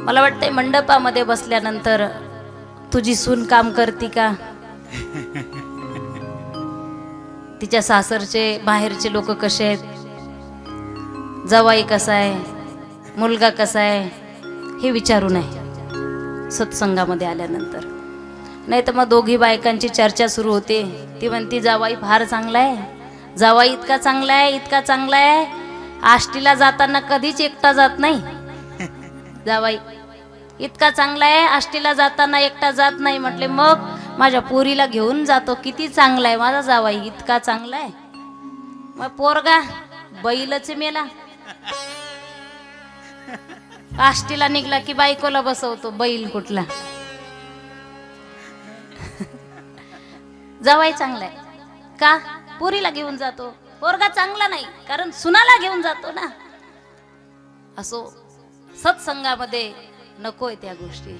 मला वाटतंय मंडपामध्ये बसल्यानंतर तुझी सून काम करती का, तिच्या सासरचे बाहेरचे लोक कसे आहेत, जावाई कसा आहे, मुलगा कसा आहे, हे विचारू नये सत्संगामध्ये आल्यानंतर. नाही तर मग दोघी बायकांची चर्चा सुरू होते. ती म्हणती जावाई फार चांगला आहे, जावाई इतका चांगला आहे, इतका चांगला आहे, आष्टीला जाताना कधीच एकटा जात नाही. जावाई इतका चांगला आहे, आष्टीला जाताना एकटा जात नाही. म्हटले मग माझ्या पोरीला घेऊन जातो, किती चांगला आहे माझा जावाई, इतका चांगला आहे. मग पोरगा बैलच मेला, आष्टीला निघला की बायकोला बसवतो, बैल कुठला. जावाई चांगला आहे का, पोरीला घेऊन जातो. पोरगा चांगला नाही कारण सुनाला घेऊन जातो ना. असो सत्संगामध्ये नकोय त्या गोष्टी.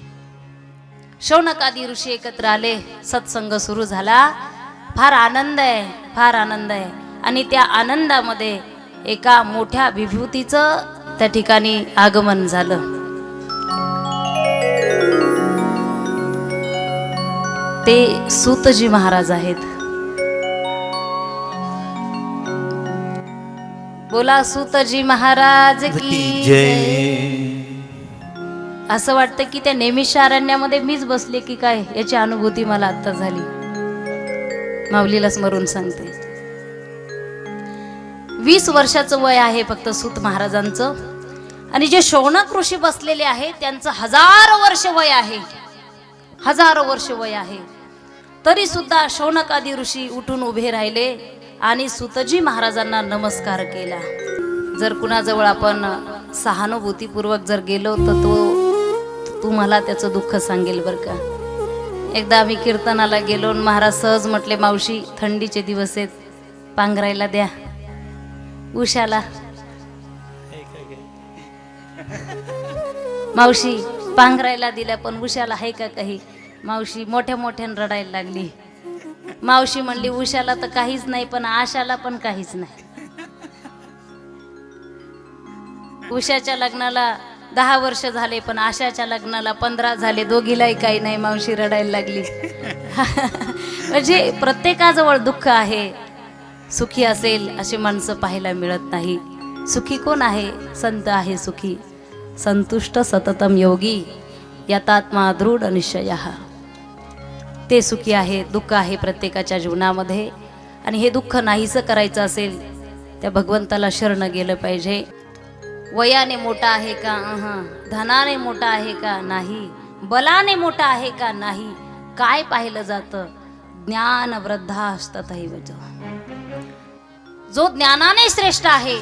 शौनक आदी ऋषी एकत्र आले, सत्संग सुरू झाला. फार आनंद आहे, फार आनंद आहे. आणि त्या आनंदामध्ये एका मोठ्या विभूतीचं त्या ठिकाणी आगमन झालं. ते सूतजी महाराज आहेत. बोला सूतजी महाराज की जय. असं वाटतं की त्या नेमिषारण्यामध्ये मीच बसले की काय, याची अनुभूती मला आता झाली. माऊलीला स्मरून सांगते. 20 वर्षाचं वय आहे फक्त सूत महाराजांचं. आणि जे शौनक ऋषी बसलेले आहेत त्यांचं 1000 वर्ष वय आहे, 1000 वर्ष वय आहे. तरी सुद्धा शौनक आदी ऋषी उठून उभे राहिले आणि सूतजी महाराजांना नमस्कार केला. जर कुणाजवळ आपण सहानुभूतीपूर्वक जर गेलो तर तू मला त्याचं दुःख सांगेल बरं का. एकदा आम्ही कीर्तनाला गेलो, महाराज सहज म्हटले मावशी थंडीचे दिवस आहेत, पांघरायला द्या उशाला. मावशी पांघरायला दिल्या पण उशाला आहे का काही. मावशी मोठ्या मोठ्यानं रडायला लागली. मावशी म्हणली उशाला तर काहीच नाही पण आशाला पण काहीच नाही. उषाच्या लग्नाला 10 वर्ष झाले पण आशाच्या लग्नाला 15 झाले, दोघीलाही काही नाही. मावशी रडायला लागली. म्हणजे प्रत्येकाजवळ दुःख आहे. सुखी असेल अशी माणसं पाहायला मिळत नाही. सुखी कोण आहे, संत आहे सुखी. संतुष्ट सततम योगी यतात्मा दृढ निश्चयः. ते सुखी आहे. दुःख आहे प्रत्येकाच्या जीवनामध्ये. आणि हे दुःख नाहीसं करायचं असेल त्या भगवंताला शरण गेलं पाहिजे. वयाने मोठा आहे का, धनाने मोठा आहे का नाही, बलाने मोठा आहे का नाही. काय पाहिलं जातं, ज्ञान वृद्धास्ततैव. जो ज्ञानाने श्रेष्ठ आहे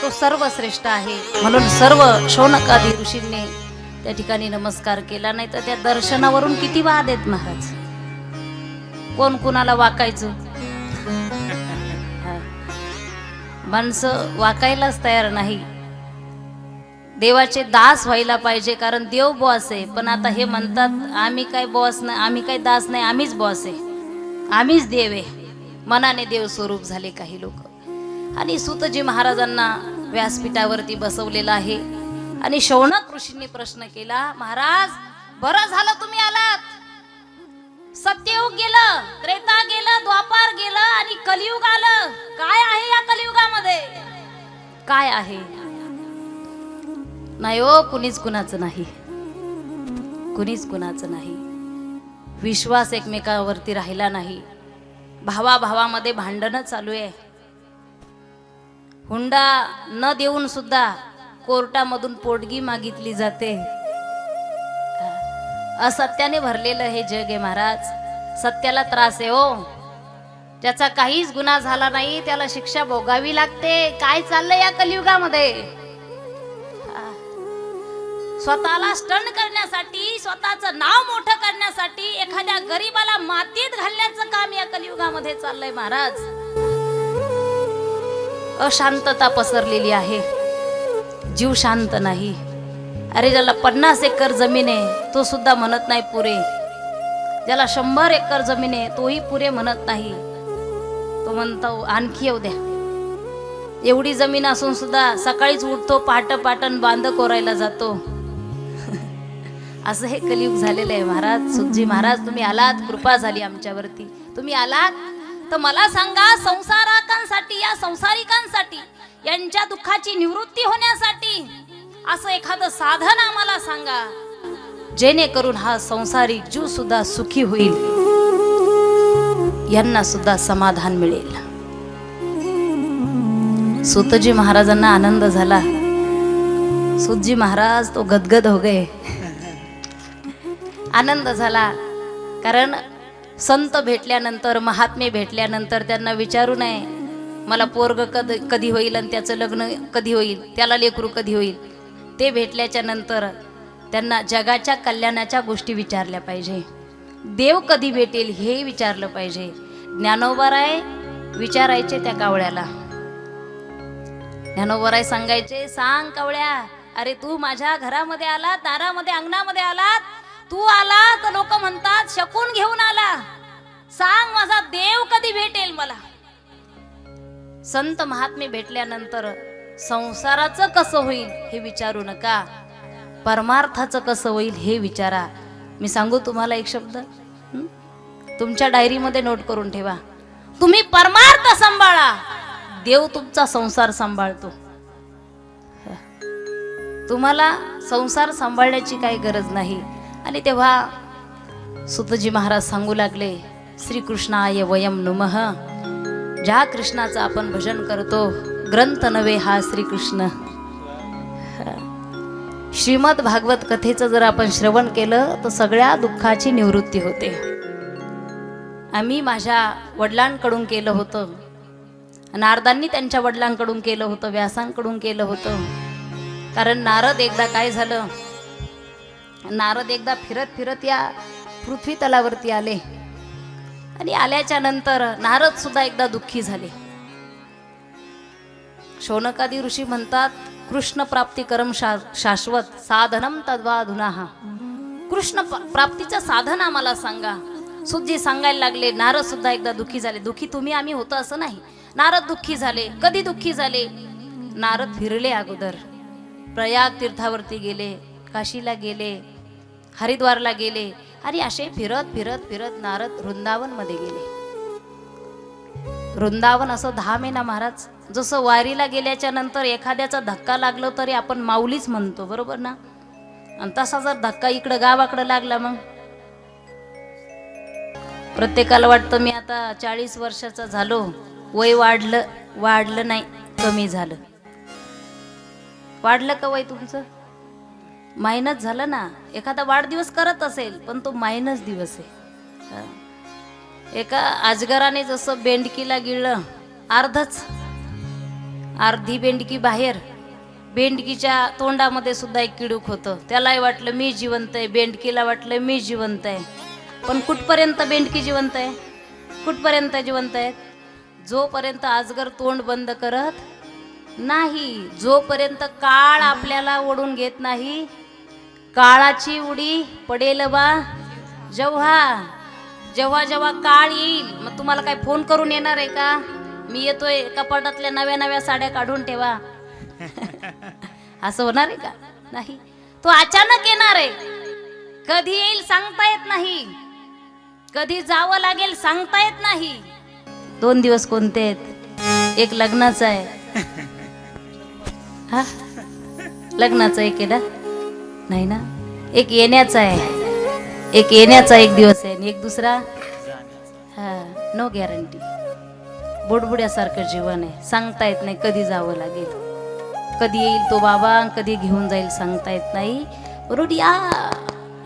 तो सर्व श्रेष्ठ आहे. म्हणून सर्व शौनक आदी ऋषींनी त्या ठिकाणी नमस्कार केला. नाही तर त्या दर्शनावरून किती वाद आहेत महाराज. कोण कुणाला वाकायचं, माणसं वाकायलाच तयार नाही. देवाचे दास व्हायला पाहिजे कारण देव बॉस आहे. पण आता हे म्हणतात आम्ही काय बॉस नाही, आम्ही काय दास नाही, आम्हीच बॉस आहे, आम्हीच देव आहे. मनाने देव स्वरूप झाले काही लोक. आणि सूतजी महाराजांना व्यासपीठावरती बसवलेलं आहे. आणि शौनक ऋषींनी प्रश्न केला, महाराज बरं झालं तुम्ही आलात. सत्ययुग गेलं, त्रेता गेलं, द्वापार गेलं आणि कलियुग आलं. काय आहे या कलियुगामध्ये, काय आहे. नाही हो, कुणीच कुणाचं नाही, कुणीच कुणाचं नाही. विश्वास एकमेकावरती राहिला नाही. भावाभावामध्ये भांडणं चालू आहे. हुंडा न देऊन सुद्धा कोर्टामधून पोटगी मागितली जाते. असत्याने भरलेलं हे जग आहे महाराज. सत्याला त्रास आहे हो. ज्याचा काहीच गुन्हा झाला नाही त्याला शिक्षा भोगावी लागते. काय चाललंय या कलियुगामध्ये. स्वतःला स्टंट करण्यासाठी, स्वतःचं नाव मोठं करण्यासाठी एखाद्या गरीबाला मातीत घालण्याचं काम या कलियुगामध्ये चाललंय महाराज. अशांतता पसरलेली आहे, जीव शांत नाही. अरे ज्याला 50 एकर जमीन आहे तो सुद्धा म्हणत नाही पुरे. ज्याला 100 एकर जमीन आहे तोही पुरे म्हणत नाही. तो म्हणतो आणखी येऊ द्या. एवढी जमीन असून सुद्धा सकाळीच उठतो, पाट पाटण बांध कोरायला जातो. असं हे कलियुग झालेलं आहे महाराज. सुतजी महाराज तुम्ही आलात, कृपा झाली आमच्यावरती. तुम्ही आलात तर मला सांगा, संसाराकांसाठी, या संसारिकांसाठी, यांच्या दुःखाची निवृत्ती होण्यासाठी असं एखादं साधन आम्हाला सांगा, जेणेकरून हा संसारिक जीव सुद्धा सुखी होईल, यांना सुद्धा समाधान मिळेल. सूतजी महाराजांना आनंद झाला. सूतजी महाराज तो गदगद हो गए. आनंद झाला, कारण संत भेटल्यानंतर, महात्मे भेटल्यानंतर त्यांना विचारू नये मला पोरग कधी होईल आणि त्याचं लग्न कधी होईल, त्याला लेकरू कधी होईल. ते भेटल्याच्या नंतर त्यांना जगाच्या कल्याणाच्या गोष्टी विचारल्या पाहिजे. देव कधी भेटेल हे विचारलं पाहिजे. ज्ञानोबाराय विचारायचे त्या कावळ्याला. ज्ञानोबाराय सांगायचे, सांग कावळ्या, अरे तू माझ्या घरामध्ये आलात, दारामध्ये, अंगणामध्ये आलात, तू आला तर लोक म्हणतात शकून घेऊन आला. सांग माझा देव कधी भेटेल मला. संत महात्मे भेटल्यानंतर संसाराचं कसं होईल हे विचारू नका, परमार्थाचं कसं होईल हे विचारा. मी सांगू तुम्हाला एक शब्द, तुमच्या डायरीमध्ये नोट करून ठेवा. तुम्ही परमार्थ सांभाळा, देव तुमचा संसार सांभाळतो. तुम्हाला संसार सांभाळण्याची काही गरज नाही. आणि तेव्हा सुतजी महाराज सांगू लागले, श्रीकृष्णाय वयम नुमः. ज्या कृष्णाचं आपण भजन करतो, ग्रंथ नव्हे हा श्रीकृष्ण. श्रीमद भागवत कथेचं जर आपण श्रवण केलं तर सगळ्या दुःखाची निवृत्ती होते. आम्ही माझ्या वडिलांकडून केलं होतं, नारदांनी त्यांच्या वडिलांकडून केलं होतं, व्यासांकडून केलं होतं. कारण नारद एकदा काय झालं, नारद एकदा फिरत फिरत या पृथ्वी तलावरती आले आणि आल्याच्या नंतर नारद सुद्धा एकदा दुःखी झाले. शौनकादी ऋषी म्हणतात, कृष्ण प्राप्ती करम शाश्वत साधनम तद्वाधुनाहा. कृष्ण प्राप्तीचं साधन आम्हाला सांगा. सुतजी सांगायला लागले. नारद सुद्धा एकदा दुःखी झाले. दुःखी तुम्ही आम्ही होतो असं नाही, नारद दुःखी झाले. कधी दुःखी झाले? नारद फिरले अगोदर, प्रयाग तीर्थावरती गेले, काशीला गेले, हरिद्वारला गेले आणि असे फिरत फिरत फिरत नारद वृंदावन मध्ये गेले. वृंदावन असं धाम आहे ना महाराज, जसं वारीला गेल्याच्या नंतर एखाद्याचा धक्का लागलो तरी आपण माऊलीच म्हणतो, बरोबर ना? आणि तसा जर धक्का इकडं गावाकडं लागला, मग प्रत्येकाला वाटतं मी आता 40 वर्षाचा झालो, वय वाढलं नाही, कमी झालं. वाढलं का वय तुमचं? मायनस झालं ना. एखादा वाढदिवस करत असेल पण तो मायनस दिवस आहे. एका अजगराने जसं बेंडकीला गिळलं, अर्धी बेंडकी बाहेर, बेंडकीच्या तोंडामध्ये सुद्धा एक किडूक होतं. त्यालाही वाटलं मी जिवंत आहे, बेंडकीला वाटलं मी जिवंत आहे. पण कुठपर्यंत बेंडकी जिवंत आहे? कुठपर्यंत जिवंत आहे? जोपर्यंत अजगर तोंड बंद करत नाही, जोपर्यंत काळ आपल्याला ओढून घेत नाही. काळाची उडी पडेल बा जेव्हा जेव्हा जेव्हा काळ येईल. मग तुम्हाला काय फोन करून येणार आहे का, मी येतोय, कपाटातल्या नव्या नव्या साड्या काढून ठेवा? असं होणार आहे का? नाही. तो अचानक येणार आहे. कधी येईल सांगता येत नाही, कधी जावं लागेल सांगता येत नाही. 2 दिवस कोणते आहेत? एक लग्नाचा आहे, हा लग्नाचा एक आहे ना, नाही ना, एक येण्याचा आहे, एक येण्याचा एक दिवस आहे आणि एक दुसरा हा नो गॅरंटी. बुडबुड्यासारखं जीवन आहे, सांगता येत नाही कधी जावं लागेल, कधी येईल तो बाबा, कधी घेऊन जाईल सांगता येत नाही. बरोबर. या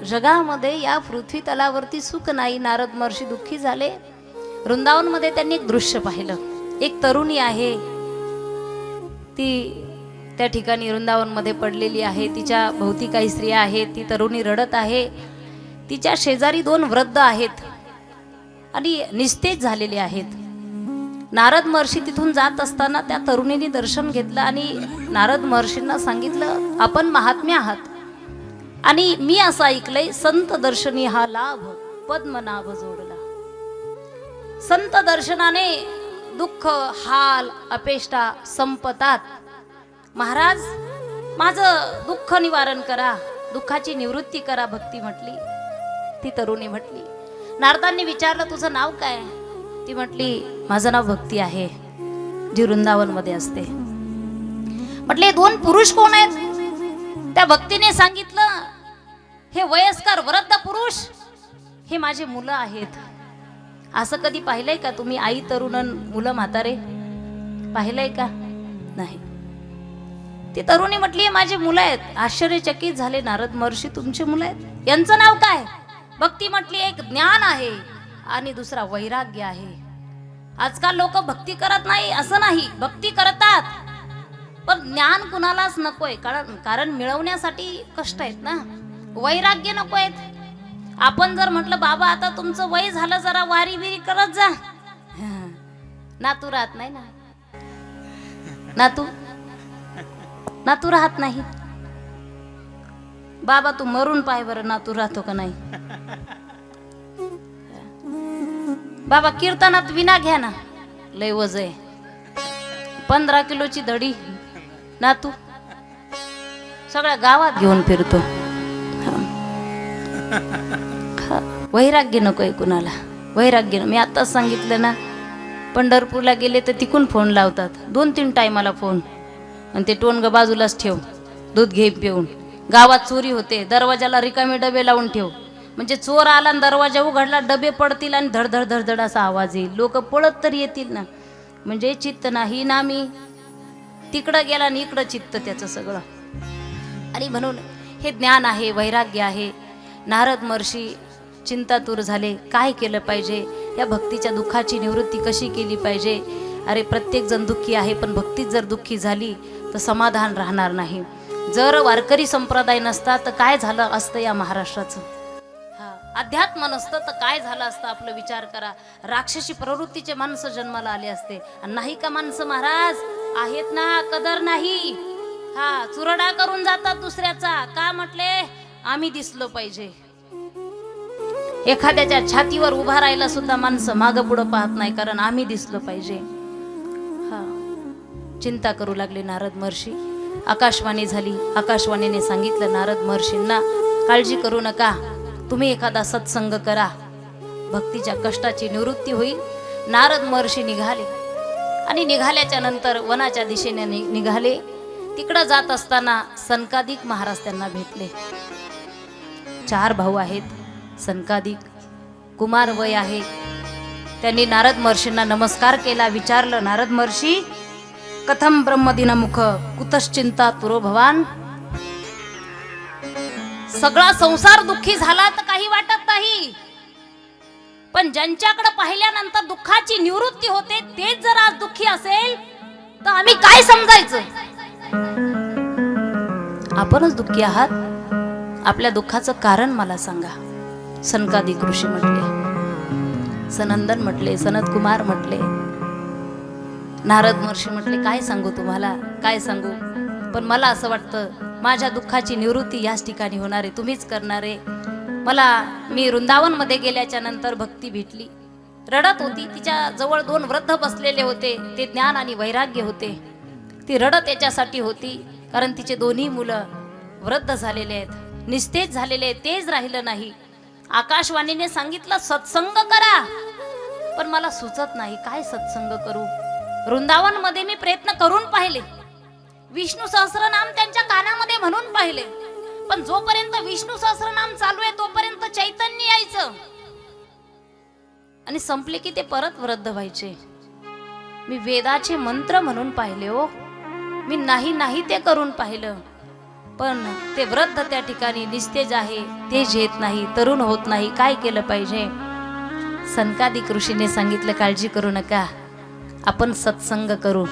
जगामध्ये, या पृथ्वी तलावरती सुख नाही. नारद महर्षी दुःखी झाले. वृंदावनमध्ये त्यांनी एक दृश्य पाहिलं. एक तरुणी आहे, ती त्या ठिकाणी वृंदावनमध्ये पडलेली आहे. तिच्या भोवती काही स्त्रिया आहेत. ती तरुणी रडत आहे. तिच्या शेजारी 2 वृद्ध आहेत आणि निस्तेज झालेले आहेत. नारद महर्षी तिथून जात असताना त्या तरुणीने दर्शन घेतलं आणि नारद महर्षींना सांगितलं, आपण महात्म्य आहात आणि मी असं ऐकलंय, संत दर्शनी हा लाभ पद्मनाभ जोडला. संत दर्शनाने दुःख, हाल, अपेष्टा संपतात. महाराज माझं दुःख निवारण करा, दुःखाची निवृत्ती करा, भक्ती म्हटली. ती तरुणी म्हटली. नारदांनी विचारलं तुझं नाव काय? ती म्हटली माझं नाव भक्ती आहे, जी वृंदावन मध्ये असते. म्हटले दोन पुरुष कोण आहेत? त्या भक्तीने सांगितलं हे वयस्कर वृद्ध पुरुष हे माझे मुलं आहेत. असं कधी पाहिलंय का तुम्ही? आई तरुण मुलं म्हातारे पाहिलंय का? नाही. ती तरुणी म्हटली माझे मुलं आहेत. आश्चर्यचकित झाले नारद महर्षी, तुमचे मुलं आहेत? यांचं नाव काय? भक्ती म्हटली एक ज्ञान आहे आणि दुसरा वैराग्य आहे. आजकाल लोक भक्ती करत नाही असं नाही, भक्ती करतात, पण ज्ञान कुणालाच नकोय. कारण मिळवण्यासाठी कष्ट आहेत ना. वैराग्य नको आहेत. आपण जर म्हटलं बाबा आता तुमचं वय झालं, जरा वारी बिरी करत जा, नातू राहत नाही ना. नातू राहत नाही. बाबा तू मरून पाय बरं, नातू राहतो का नाही. बाबा कीर्तनात विना घ्या ना, लय वज आहे, 15 किलोची धडी. नातू सगळ्या गावात घेऊन फिरतो. वैराग्य नकोय कुणाला, वैराग्य. मी आताच सांगितलं ना, पंढरपूरला गेले तर तिकून फोन लावतात, 2-3 टायमाला फोन, आणि ते टोनग बाजूलाच ठेव, दूध घे पिऊन. गावात चोरी होते, दरवाजाला रिकामे डबे लावून ठेव, म्हणजे चोर आला आणि दरवाजा उघडला, डबे पडतील आणि धडधड धडधड असा आवाज येईल, लोक पळत तर येतील ना. म्हणजे चित्त नाही ना, मी तिकडं गेला आणि इकडं चित्त त्याचं सगळं. आणि म्हणून हे ज्ञान आहे, वैराग्य आहे. नारद महर्षी चिंतातूर झाले, काय केलं पाहिजे, या भक्तीच्या दुःखाची निवृत्ती कशी केली पाहिजे. अरे प्रत्येक जण दुःखी आहे, पण भक्तीच जर दुःखी झाली तर समाधान राहणार नाही. जर वारकरी संप्रदाय नसता तर काय झालं असतं या महाराष्ट्राचं. अध्यात्म नसतं तर काय झालं असतं आपलं. विचार करा, राक्षसी प्रवृत्तीचे माणसं जन्माला आले असते. नाही का माणसं महाराज आहेत ना, कदर नाही. चुरडा करून जातात दुसऱ्याचा. का म्हटले? आम्ही दिसलो पाहिजे. एखाद्याच्या छातीवर उभा राहायला सुद्धा माणसं मागं पुढं पाहत नाही, कारण आम्ही दिसलो पाहिजे. चिंता करू लागले नारद महर्षी. आकाशवाणी झाली. आकाशवाणीने सांगितलं नारद महर्षींना, काळजी करू नका, तुम्ही एखादा सत्संग करा, भक्तीच्या कष्टाची निवृत्ती होईल. नारद महर्षी निघाले आणि निघाल्याच्या नंतर वनाच्या दिशेने निघाले. तिकडं जात असताना सनकादिक महाराज त्यांना भेटले. 4 भाऊ आहेत. सनकादिक कुमार वय आहे. त्यांनी नारद महर्षींना नमस्कार केला. विचारलं, नारद महर्षी कथम ब्रह्मदिनमुख कुतश्चिंता तुरो भवान. सगळा संसार दुःखी झाला तर काही वाटत नाही, पण ज्यांच्याकडे पाहिल्यानंतर दुःखाची निवृत्ती होते तेच जर आज दुःखी असेल तर आम्ही काय समजायचं. आपणच दुःखी आहात. आपल्या दुःखाचं कारण मला सांगा. सनकादिक ऋषी म्हटले, सनंदन म्हटले, सनत कुमार म्हटले, नारद महर्षी म्हटले, काय सांगू तुम्हाला, काय सांगू. पण मला असं वाटतं माझ्या दुःखाची निवृत्ती याच ठिकाणी होणार आहे, तुम्हीच करणार आहे. मी वृंदावन मध्ये गेल्याच्या नंतर भक्ती भेटली. रडत होती. तिच्या जवळ 2 वृद्ध बसलेले होते. ते ज्ञान आणि वैराग्य होते. ती रडत याच्यासाठी होती कारण तिचे दोन्ही मुलं वृद्ध झालेले आहेत, निस्तेज झालेले आहेत, तेज राहिलं नाही. आकाशवाणीने सांगितलं सत्संग करा, पण मला सुचत नाही काय सत्संग करू. वृंदावन मध्ये मी प्रयत्न करून पाहिले, विष्णू सहस्रनाम त्यांच्या कानामध्ये म्हणून पाहिले, पण जोपर्यंत विष्णू सहस्रनाम चालू आहे तोपर्यंत चैतन्य यायचं आणि संपले की ते परत वृद्ध व्हायचे. मी वेदाचे मंत्र म्हणून पाहिले हो, मी नाही ते करून पाहिलं, पण ते वृद्ध त्या ठिकाणी निस्तेज आहे, तेज येत नाही, तरुण होत नाही. काय केलं पाहिजे. सनकादिक ऋषीने सांगितलं, काळजी करू नका, आपण सत्संग करू.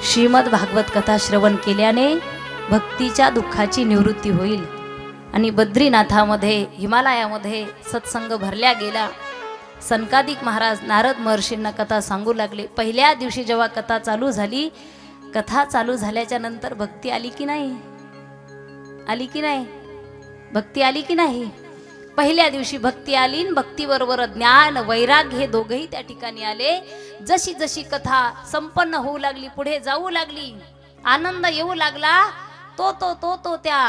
श्रीमद भागवत कथा श्रवण केल्याने भक्तीच्या दुःखाची निवृत्ती होईल. आणि बद्रीनाथामध्ये, हिमालयामध्ये सत्संग भरल्या गेला. सनकादिक महाराज नारद महर्षींना कथा सांगू लागले. पहिल्या दिवशी जेव्हा कथा चालू झाली, कथा चालू झाल्याच्या नंतर भक्ती आली की नाही, आली की नाही, भक्ती आली की नाही. पहिल्या दिवशी भक्ती आली, भक्तीबरोबर ज्ञान वैराग्य हे दोघंही त्या ठिकाणी आले. जशी जशी कथा संपन्न होऊ लागली, पुढे जाऊ लागली, आनंद येऊ लागला, तो त्या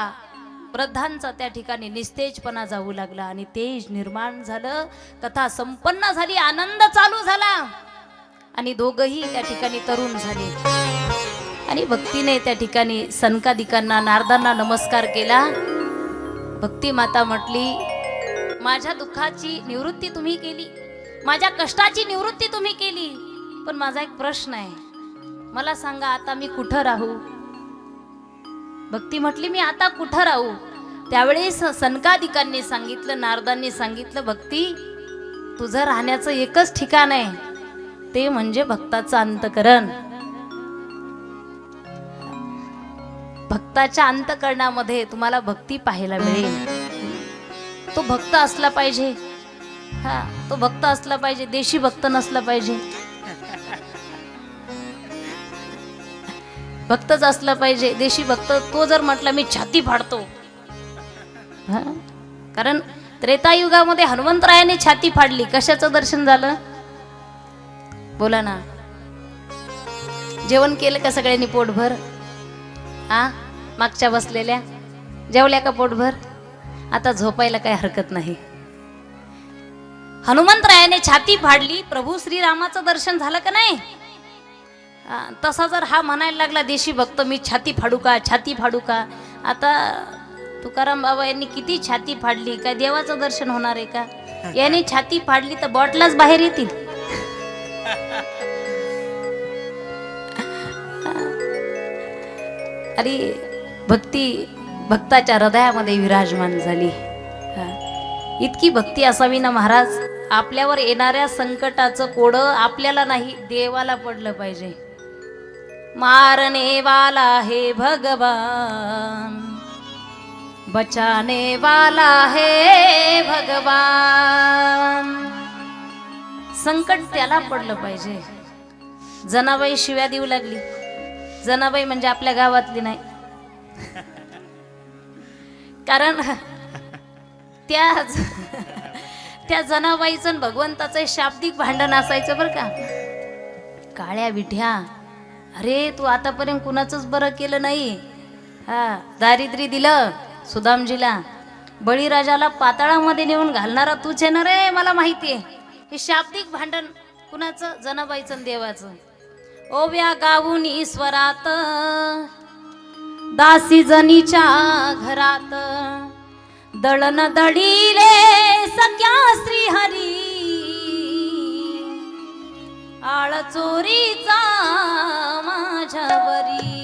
वृद्धांचा त्या ठिकाणी निस्तेजपणा जाऊ लागला आणि तेज निर्माण झालं. कथा संपन्न झाली, आनंद चालू झाला आणि दोघही त्या ठिकाणी तरुण झाले. आणि भक्तीने त्या ठिकाणी सनकादिकांना नारदांना नमस्कार केला. भक्ती माता म्हटली, माझ्या दुःखाची निवृत्ती तुम्ही केली, माझ्या कष्टाची निवृत्ती तुम्ही केली, पण माझा एक प्रश्न आहे, मला सांगा आता मी कुठं राहू? भक्ती म्हटली, मी आता कुठं राहू? त्यावेळेस सनकादिकांनी सांगितलं, नारदांनी सांगितलं, भक्ती तुझं राहण्याचं एकच ठिकाण आहे, ते म्हणजे भक्ताचं अंतकरण. भक्ताच्या अंतकरणामध्ये तुम्हाला भक्ती पाहायला मिळेल. तो भक्त असला पाहिजे. हा, तो भक्त असला पाहिजे, देशी भक्त नसला पाहिजे. भक्तच असला पाहिजे. देशी भक्त तो जर म्हटला मी छाती फाडतो, हा, कारण त्रेतायुगामध्ये हनुमंतरायाने छाती फाडली, कशाचं दर्शन झालं? बोला ना. जेवण केलं का सगळ्यांनी पोटभर? हा, मागच्या बसलेल्या जेवल्या का पोटभर? आता झोपायला काही हरकत नाही. हनुमंतरायाने छाती फाडली, प्रभू श्रीरामाचं दर्शन झालं का नाही? तसा जर हा म्हणायला लागला देशी भक्त, मी छाती फाडू का, छाती फाडू का? आता तुकाराम बाबा यांनी किती छाती फाडली, काय देवाचं दर्शन होणार आहे का? याने छाती फाडली तर बॉटलाच बाहेर येतील. अरे भक्ती भक्ताच्या हृदयामध्ये विराजमान झाली. इतकी भक्ती असावी ना महाराज. आपल्यावर येणाऱ्या संकटाचं कोडं आपल्याला नाही, देवाला पडलं पाहिजे. मारने वाला है भगवान, बचाने वाला है भगवान. संकट त्याला पडलं पाहिजे. जनाबाई शिव्या देऊ लागली. जनाबाई म्हणजे आपल्या गावातली नाही, कारण त्या जनाबाईचं भगवंताचं शाब्दिक भांडण असायचं बरं का. काळ्या विठ्या, अरे तू आतापर्यंत कुणाचंच बरं केलं नाही. हा, दारिद्र्य दिलं सुदामजीला, बळीराजाला पाताळामध्ये नेऊन घालणारा तूच आहे ना रे, मला माहितीये. हे शाब्दिक भांडण कुणाचं? जनाबाईचं देवाचं. ओव्या गाऊन ईश्वरात, दासी जनीच्या घरात, दळण दळीले सख्या श्रीहरी, आळ चोरीचा माझ्यावरी.